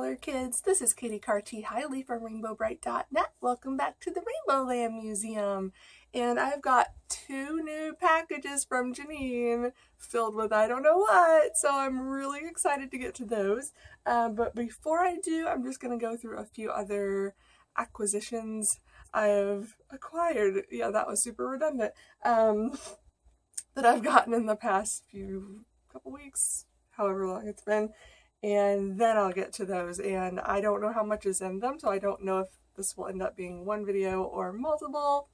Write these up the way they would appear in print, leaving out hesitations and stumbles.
color kids, this is Kitty Carty Hiley from RainbowBrite.net. Welcome back to the Rainbow Land Museum. And I've got 2 new packages from Janine filled with I don't know what, so I'm really excited to get to those. But before I do, I'm just going to go through a few other acquisitions I've acquired. Yeah, that was super redundant. That I've gotten in the past couple weeks, however long it's been. And then I'll get to those, and I don't know how much is in them, so I don't know if this will end up being one video or multiple.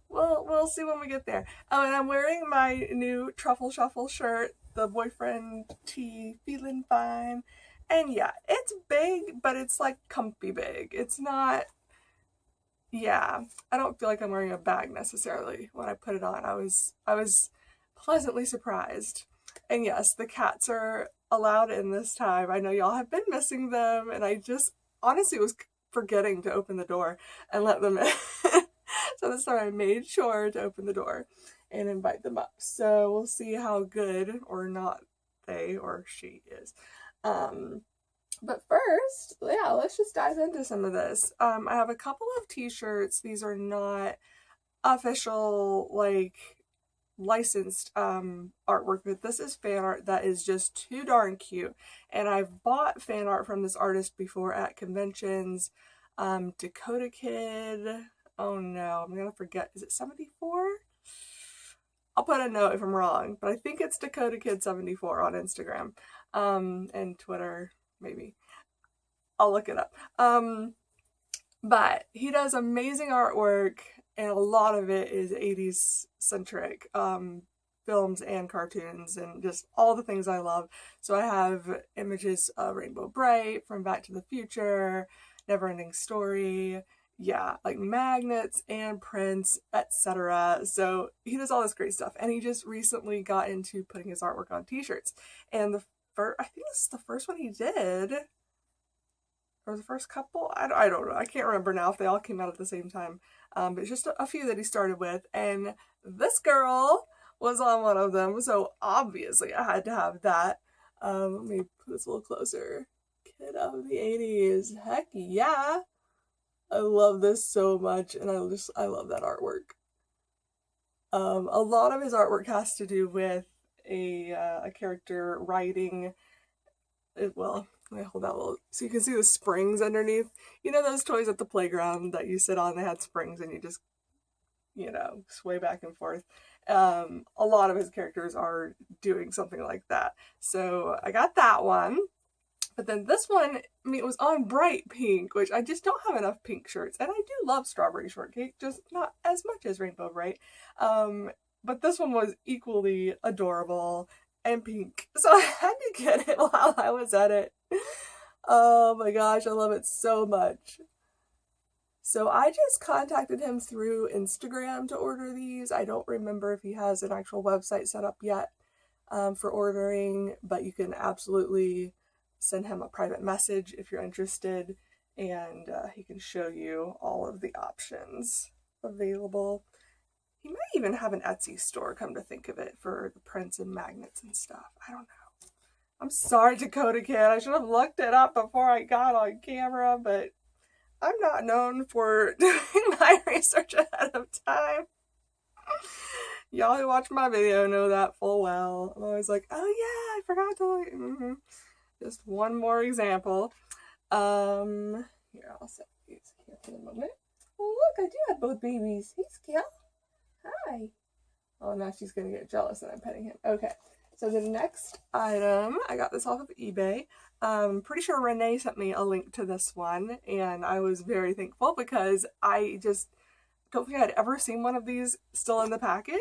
We'll see when we get there. Oh, and I'm wearing my new Truffle Shuffle shirt, the boyfriend tee, feeling fine. And yeah, it's big, but it's like comfy big. It's not, yeah, I don't feel like I'm wearing a bag necessarily when I put it on. I was pleasantly surprised. And yes, the cats are allowed in this time. I know y'all have been missing them, and I just honestly was forgetting to open the door and let them in. So this time I made sure to open the door and invite them up. So we'll see how good or not they or she is. But first, yeah, let's just dive into some of this. I have a couple of t-shirts. These are not official, like, licensed artwork, but this is fan art that is just too darn cute. And I've bought fan art from this artist before at conventions. Dakota Kid, oh no, I'm gonna forget, is it 74? I'll put a note if I'm wrong, but I think it's Dakota Kid 74 on Instagram and Twitter, maybe. I'll look it up. But he does amazing artwork, and a lot of it is 80s centric films and cartoons and just all the things I love. So I have images of Rainbow Brite, from Back to the Future, Neverending Story, yeah, like magnets and prints, etc. So he does all this great stuff, and he just recently got into putting his artwork on t-shirts. And I think this is the first one he did, or the first couple. I don't know. I can't remember now if they all came out at the same time. But it's just a few that he started with, and this girl was on one of them, so obviously I had to have that. Let me put this a little closer. Kid of the 80s. Heck yeah! I love this so much, and I love that artwork. A lot of his artwork has to do with a character riding. Well, let me hold that little, so you can see the springs underneath. You know those toys at the playground that you sit on, they had springs and you just, you know, sway back and forth. A lot of his characters are doing something like that. So I got that one. But then this one, I mean, it was on bright pink, which I just don't have enough pink shirts. And I do love Strawberry Shortcake, just not as much as Rainbow Brite. But this one was equally adorable and pink, so I had to get it while I was at it. Oh my gosh, I love it so much. So I just contacted him through Instagram to order these. I don't remember if he has an actual website set up yet for ordering, but you can absolutely send him a private message if you're interested, and he can show you all of the options available. He might even have an Etsy store, come to think of it, for the prints and magnets and stuff. I don't know. I'm sorry, Dakota Kid. I should have looked it up before I got on camera, but I'm not known for doing my research ahead of time. Y'all who watch my video know that full well. I'm always like, oh yeah, I forgot to Just one more example. Here, I'll set these here for the moment. Oh, look, I do have both babies. Hey, Scale. Hi. Oh, now she's gonna get jealous that I'm petting him. Okay, so the next item, I got this off of eBay. Pretty sure Renee sent me a link to this one, and I was very thankful because I just don't think I'd ever seen one of these still in the package,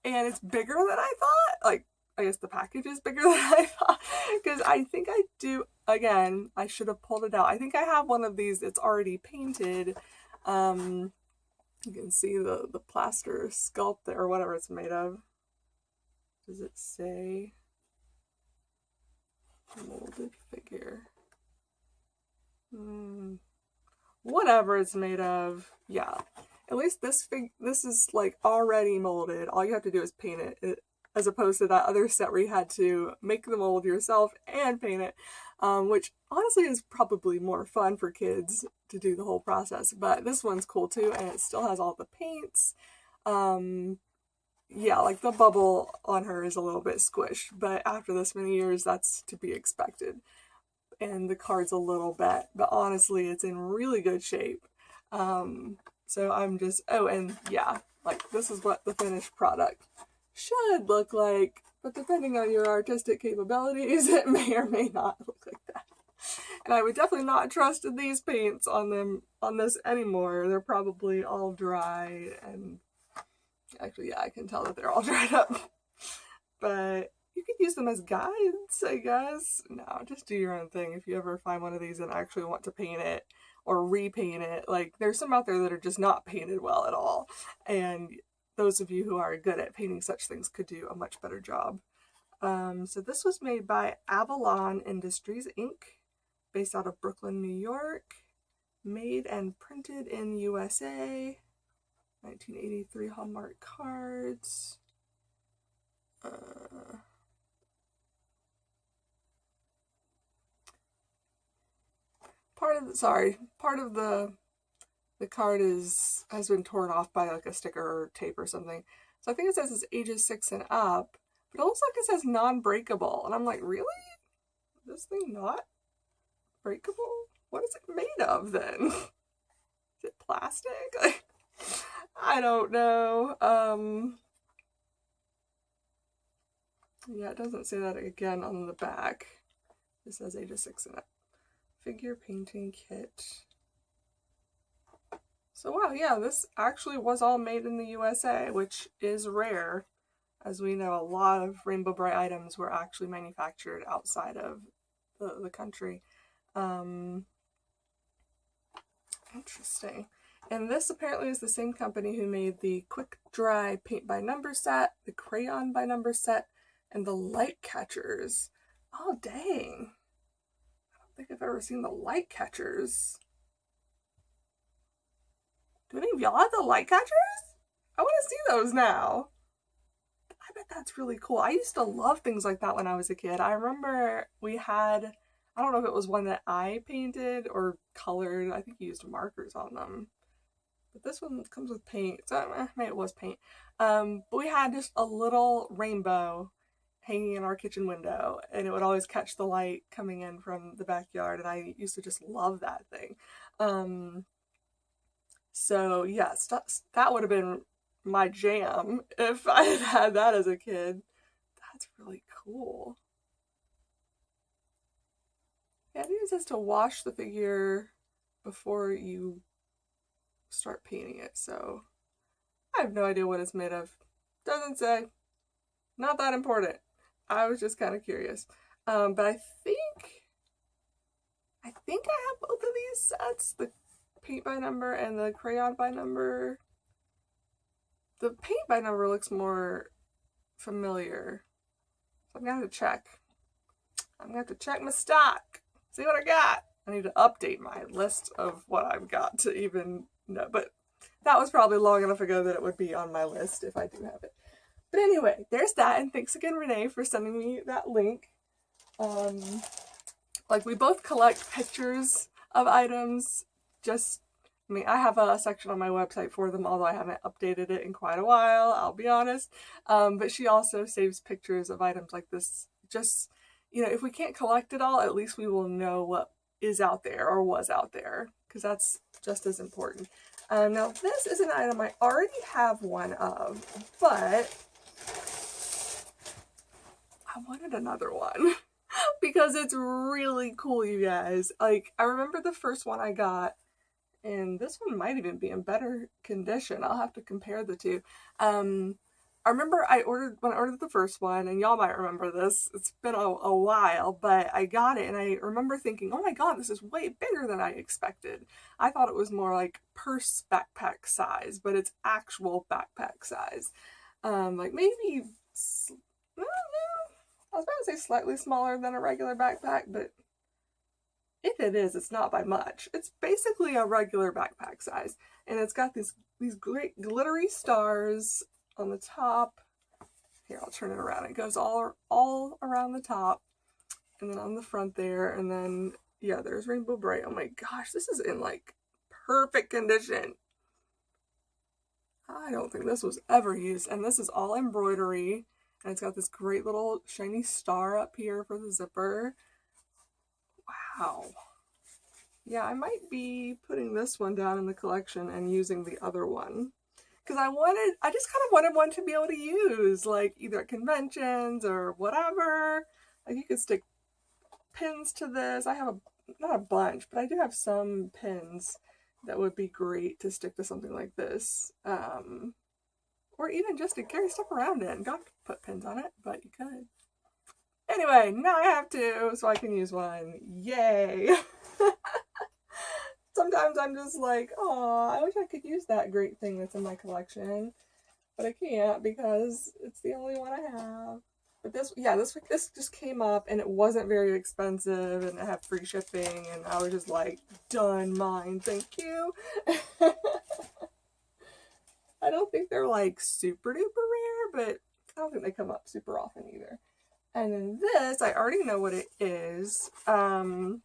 and it's bigger than I thought. Like, I guess the package is bigger than I thought, because I think I do, again, I should have pulled it out. I think I have one of these that's already painted. You can see the plaster sculpt or whatever it's made of. Does it say? Molded figure. Whatever it's made of. Yeah. At least this is like already molded. All you have to do is paint it. as opposed to that other set where you had to make the mold yourself and paint it, which honestly is probably more fun for kids to do the whole process. But this one's cool too, and it still has all the paints. Yeah, like the bubble on her is a little bit squished, but after this many years, that's to be expected. And the card's a little bit, but honestly, it's in really good shape. So I'm just, oh, and yeah, like this is what the finished product should look like, but depending on your artistic capabilities, it may or may not look like that. And I would definitely not trust these paints on this anymore. They're probably all dry, and actually, yeah, I can tell that they're all dried up. But you could use them as guides, I guess. No, just do your own thing if you ever find one of these and actually want to paint it or repaint it. Like, there's some out there that are just not painted well at all. And those of you who are good at painting such things could do a much better job. So this was made by Avalon Industries, Inc., based out of Brooklyn, New York. Made and printed in USA. 1983 Hallmark cards. Part of the card has been torn off by like a sticker or tape or something. So I think it says it's ages 6 and up, but it looks like it says non-breakable. And I'm like, really? This thing not breakable? What is it made of then? Is it plastic? I don't know. Yeah, it doesn't say that again on the back. It says ages 6 and up. Figure painting kit. So wow, yeah, this actually was all made in the USA, which is rare. As we know, a lot of Rainbow Brite items were actually manufactured outside of the country. Interesting. And this apparently is the same company who made the Quick Dry Paint by Number set, the Crayon by Number set, and the light catchers. Oh, dang. I don't think I've ever seen the light catchers. Do any of y'all have the light catchers? I want to see those now. I bet that's really cool. I used to love things like that when I was a kid. I remember we had, I don't know if it was one that I painted or colored. I think you used markers on them. But this one comes with paint. So maybe it was paint. But we had just a little rainbow hanging in our kitchen window, and it would always catch the light coming in from the backyard, and I used to just love that thing. So yes, that would have been my jam if I had had that as a kid. That's really cool. Yeah, it even says to wash the figure before you start painting it, so I have no idea what it's made of. Doesn't say. Not that important. I was just kind of curious. But I think I have both of these sets, the paint by number and the crayon by number. The paint by number looks more familiar. So I'm gonna have to check. I'm gonna have to check my stock. See what I got. I need to update my list of what I've got to even know. But that was probably long enough ago that it would be on my list if I do have it. But anyway, there's that. And thanks again, Renee, for sending me that link. Like, we both collect pictures of items. I have a section on my website for them, although I haven't updated it in quite a while, I'll be honest. But she also saves pictures of items like this. Just, if we can't collect it all, at least we will know what is out there or was out there, because that's just as important. Now, this is an item I already have one of, but I wanted another one because it's really cool, you guys. Like, I remember the first one I got, and this one might even be in better condition. I'll have to compare the two. I remember when I ordered the first one, and y'all might remember this, it's been a while, but I got it, and I remember thinking, oh my god, this is way bigger than I expected. I thought it was more like purse backpack size, but it's actual backpack size. Like maybe, I was about to say slightly smaller than a regular backpack, but if it is, it's not by much. It's basically a regular backpack size, and it's got these great glittery stars on the top, Here, I'll turn it around. It goes all around the top, and then on the front there, and then, yeah, there's Rainbow Brite. Oh my gosh, this is in, like, perfect condition. I don't think this was ever used, and this is all embroidery, and it's got this great little shiny star up here for the zipper. Wow. Yeah, I might be putting this one down in the collection and using the other one. Because I just kind of wanted one to be able to use, like, either at conventions or whatever. Like, you could stick pins to this. I have not a bunch, but I do have some pins that would be great to stick to something like this. Or even just to carry stuff around in. Don't have to put pins on it, but you could. Anyway, now I have to, so I can use one. Yay! Sometimes I'm just like, oh, I wish I could use that great thing that's in my collection, but I can't because it's the only one I have. But this just came up and it wasn't very expensive and it had free shipping and I was just like, done, mine, thank you. I don't think they're like super duper rare, but I don't think they come up super often either. And then this, I already know what it is. And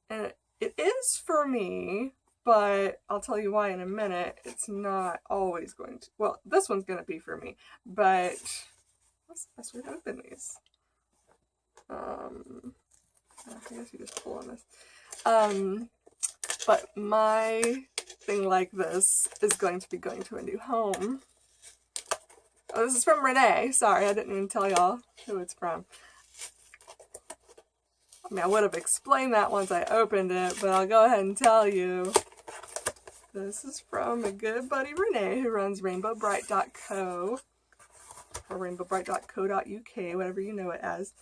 it is for me, but I'll tell you why in a minute. It's not always going to. Well, this one's going to be for me, but what's the best way to open these? I guess you just pull on this. But my thing like this is going to be going to a new home. Oh, this is from Renee. Sorry, I didn't even tell y'all who it's from. I mean, I would have explained that once I opened it, but I'll go ahead and tell you. This is from a good buddy Renee who runs rainbowbrite.co or rainbowbrite.co.uk, whatever you know it as.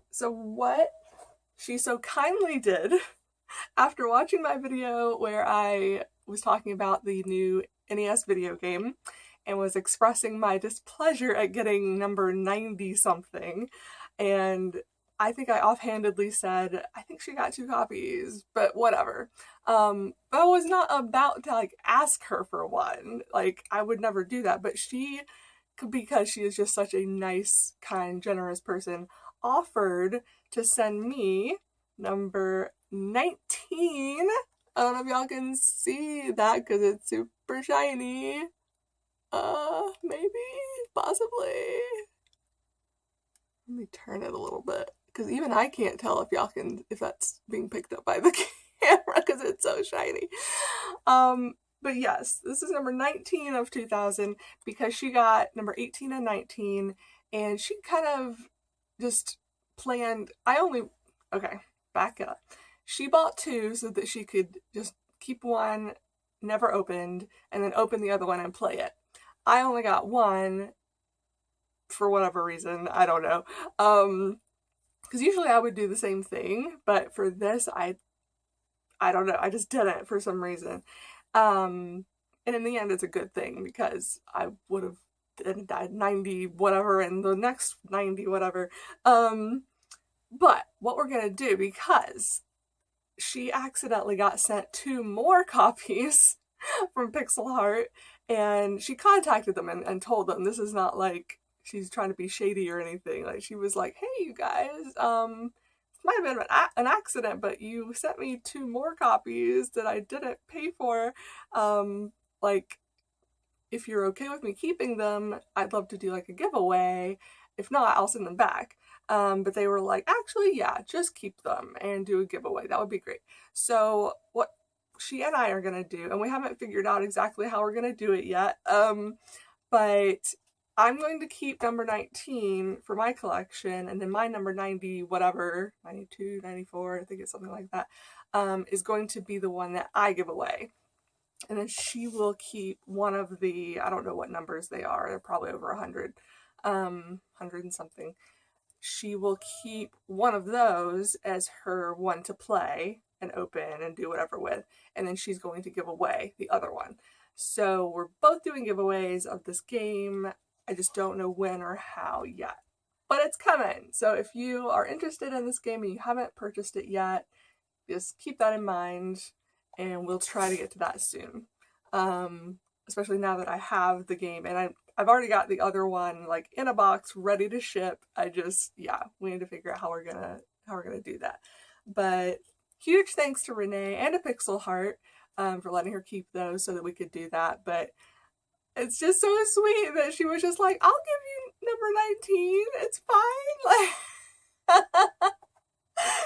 So what she so kindly did after watching my video where I was talking about the new NES video game and was expressing my displeasure at getting number 90 something, and I think I offhandedly said, I think she got 2 copies, but whatever. But I was not about to like ask her for one. Like, I would never do that. But she, because she is just such a nice, kind, generous person, offered to send me number 19. I don't know if y'all can see that because it's super shiny. Maybe, possibly. Let me turn it a little bit, because even I can't tell if that's being picked up by the camera because it's so shiny. But yes, this is number 19 of 2000 because she got number 18 and 19, and she kind of just planned, okay, back up. She bought 2 so that she could just keep one never opened and then open the other one and play it. I only got 1 for whatever reason, I don't know. Because usually I would do the same thing, but for this, I don't know, I just didn't for some reason. And in the end, it's a good thing because I would have died 90 whatever and the next 90 whatever. But what we're gonna do, because she accidentally got sent 2 more copies from Pixel Heart, and she contacted them and told them this is not like she's trying to be shady or anything. Like, she was like, hey, you guys, might have been an accident, but you sent me 2 more copies that I didn't pay for. Like, if you're okay with me keeping them, I'd love to do like a giveaway. If not, I'll send them back. But they were like, actually, yeah, just keep them and do a giveaway. That would be great. So what she and I are going to do, and we haven't figured out exactly how we're going to do it yet, but I'm going to keep number 19 for my collection, and then my number 90, whatever, 92, 94, I think it's something like that, is going to be the one that I give away. And then she will keep one of the, I don't know what numbers they are, they're probably over 100, 100 and something. She will keep one of those as her one to play and open and do whatever with, and then she's going to give away the other one. So we're both doing giveaways of this game. I just don't know when or how yet, but it's coming. So if you are interested in this game and you haven't purchased it yet, just keep that in mind and we'll try to get to that soon. especially now that I have the game, and I've already got the other one like in a box ready to ship. I just, yeah, we need to figure out how we're gonna do that. But huge thanks to Renee and a Pixel Heart for letting her keep those so that we could do that. But it's just so sweet that she was just like, I'll give you number 19. It's fine. Like,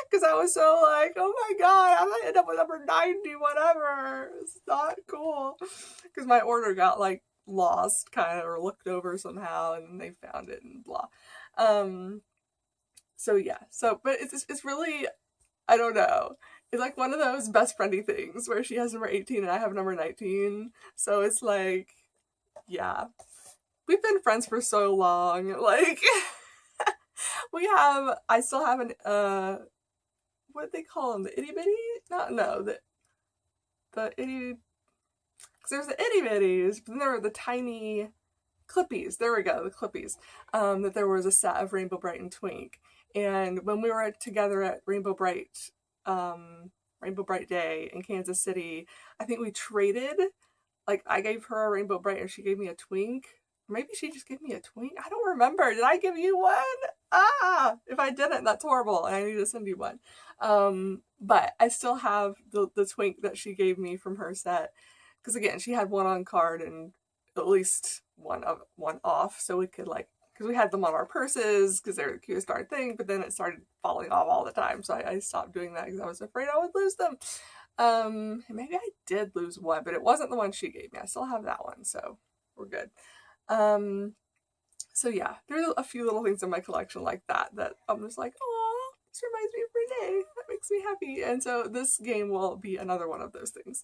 because I was so like, oh my god, I'm gonna end up with number 90, whatever. It's not cool. Because my order got like lost kind of or looked over somehow and they found it and blah. So yeah. So but it's really, I don't know. It's like one of those best friendy things where she has number 18 and I have number 19. So it's like, yeah. We've been friends for so long. Like I still have an what do they call them? The itty bitty? No, the itty, because there's the itty bitties, but then there were the tiny clippies. There we go, the clippies. That there was a set of Rainbow Brite and Twink. And when we were together at Rainbow Brite Day in Kansas City, I think we traded. Like, I gave her a Rainbow Brite and she gave me a Twink. Maybe she just gave me a Twink. I don't remember. Did I give you one? If I didn't, that's horrible. And I need to send you one. But I still have the Twink that she gave me from her set. Because again, she had one on card and at least one off. So we could like, because we had them on our purses because they were the cutest darn thing. But then it started falling off all the time. So I stopped doing that because I was afraid I would lose them. Maybe I did lose one, but it wasn't the one she gave me. I still have that one. So we're good. So yeah, there's a few little things in my collection like that I'm just like, oh, this reminds me of Renee. That makes me happy. And so this game will be another one of those things.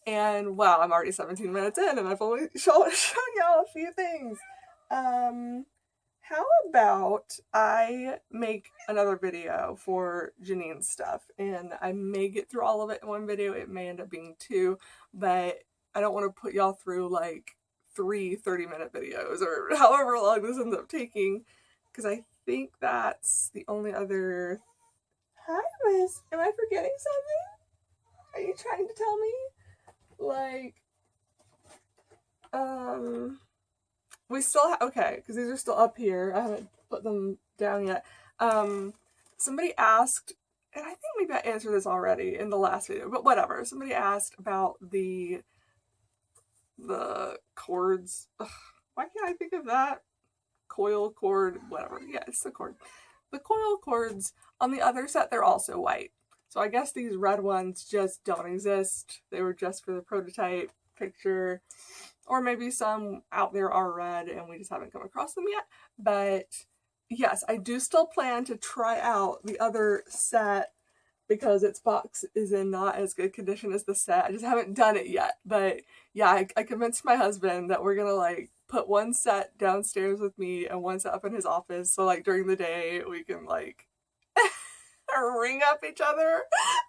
And wow, I'm already 17 minutes in and I've only shown y'all a few things. How about I make another video for Janine's stuff, and I may get through all of it in one video. It may end up being two, but I don't want to put y'all through like 3 30-minute videos or however long this ends up taking, because I think that's the only other. Hi, Liz. Am I forgetting something? Are you trying to tell me? Like, we still okay, because these are still up here. I haven't put them down yet. Somebody asked, and I think maybe I answered this already in the last video, but whatever. Somebody asked about the cords. Ugh, why can't I think of that? Coil cord, whatever. Yeah, it's the cord. The coil cords on the other set, they're also white. So I guess these red ones just don't exist. They were just for the prototype picture. Or maybe some out there are red and we just haven't come across them yet. But yes, I do still plan to try out the other set because its box is in not as good condition as the set. I just haven't done it yet. But yeah, I convinced my husband that we're gonna like put one set downstairs with me and one set up in his office. So like during the day we can like ring up each other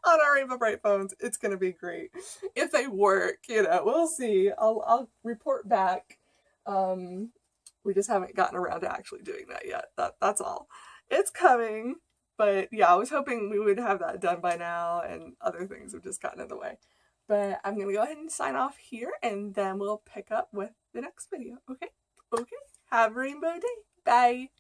on our Rainbow Brite phones. It's gonna be great if they work. You know, we'll see. I'll report back. We just haven't gotten around to actually doing that yet. That's all. It's coming. But yeah, I was hoping we would have that done by now, and other things have just gotten in the way. But I'm gonna go ahead and sign off here, and then we'll pick up with the next video. Okay? Okay. Have a rainbow day. Bye.